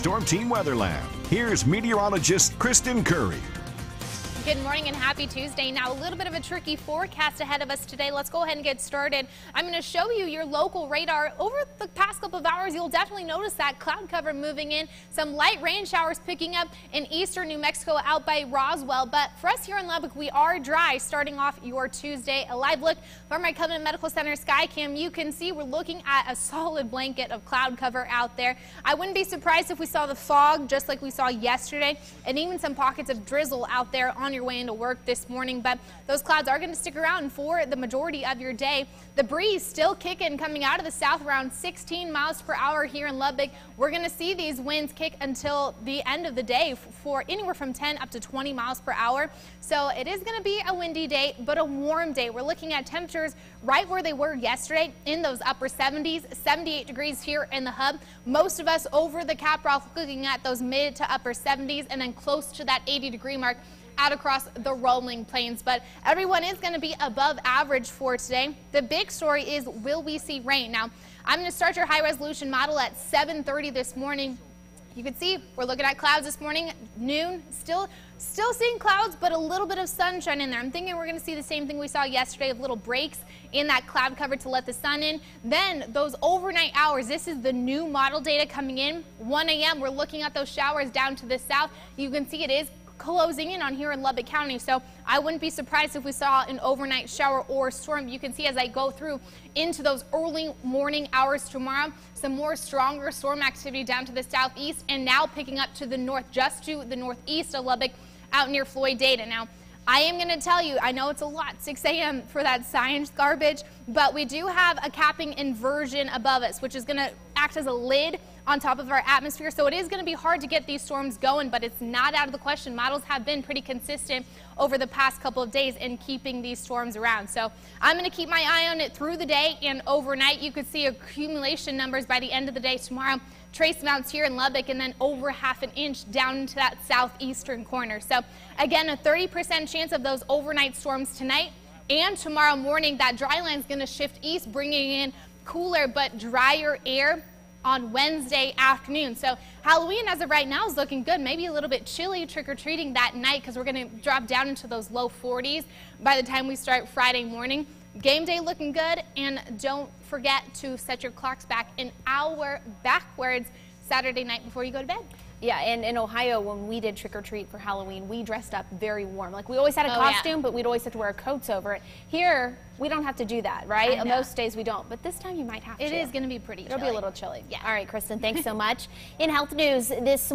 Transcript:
Storm Team Weather Lab. Here's meteorologist Kristen Curry. Good morning and happy Tuesday. Now, a little bit of a tricky forecast ahead of us today. Let's go ahead and get started. I'm going to show you your local radar. Over the past couple of hours, you'll definitely notice that cloud cover moving in. Some light rain showers picking up in eastern New Mexico out by Roswell. But for us here in Lubbock, we are dry starting off your Tuesday. A live look from our Covenant Medical Center Skycam. You can see we're looking at a solid blanket of cloud cover out there. I wouldn't be surprised if we saw the fog just like we saw yesterday, and even some pockets of drizzle out there on your way into work this morning, but those clouds are going to stick around for the majority of your day. The breeze still kicking coming out of the south around 16 miles per hour here in Lubbock. We're going to see these winds kick until the end of the day for anywhere from 10 up to 20 miles per hour. So it is going to be a windy day, but a warm day. We're looking at temperatures right where they were yesterday in those upper 70s, 78 degrees here in the hub. Most of us over the Caprock looking at those mid to upper 70s and then close to that 80-degree mark out across the rolling plains, but everyone is going to be above average for today. The big story is, will we see rain? Now, I'm going to start your high resolution model at 7:30 this morning. You can see we're looking at clouds this morning, noon, still seeing clouds, but a little bit of sunshine in there. I'm thinking we're going to see the same thing we saw yesterday of little breaks in that cloud cover to let the sun in. Then those overnight hours, this is the new model data coming in. 1 a.m. we're looking at those showers down to the south. You can see it is closing in on here in Lubbock County, so I wouldn't be surprised if we saw an overnight shower or storm. You can see as I go through into those early morning hours tomorrow, some more stronger storm activity down to the southeast and now picking up to the north, just to the northeast of Lubbock out near Floyd Data. Now, I am going to tell you, I know it's a lot, 6 a.m. for that science garbage, but we do have a capping inversion above us, which is going to act as a lid on top of our atmosphere. So it is going to be hard to get these storms going, but it's not out of the question. Models have been pretty consistent over the past couple of days in keeping these storms around. So I'm going to keep my eye on it through the day and overnight. You could see accumulation numbers by the end of the day tomorrow. Trace amounts here in Lubbock and then over ½ an inch down into that southeastern corner. So again, a 30% chance of those overnight storms tonight and tomorrow morning. That dry line is going to shift east, bringing in cooler but drier air on Wednesday afternoon. So Halloween as of right now is looking good. Maybe a little bit chilly trick-or-treating that night because we're going to drop down into those low 40s by the time we start Friday morning. Game day looking good, and don't forget to set your clocks back an hour backwards Saturday night before you go to bed. Yeah, and in Ohio, when we did trick-or-treat for Halloween, we dressed up very warm. Like, we always had a costume, but we'd always have to wear coats over it. Here, we don't have to do that, right? Most days we don't, but this time you might have to. It is going to be pretty chilly. It'll be a little chilly. Yeah. All right, Kristen, thanks so much. In health news, this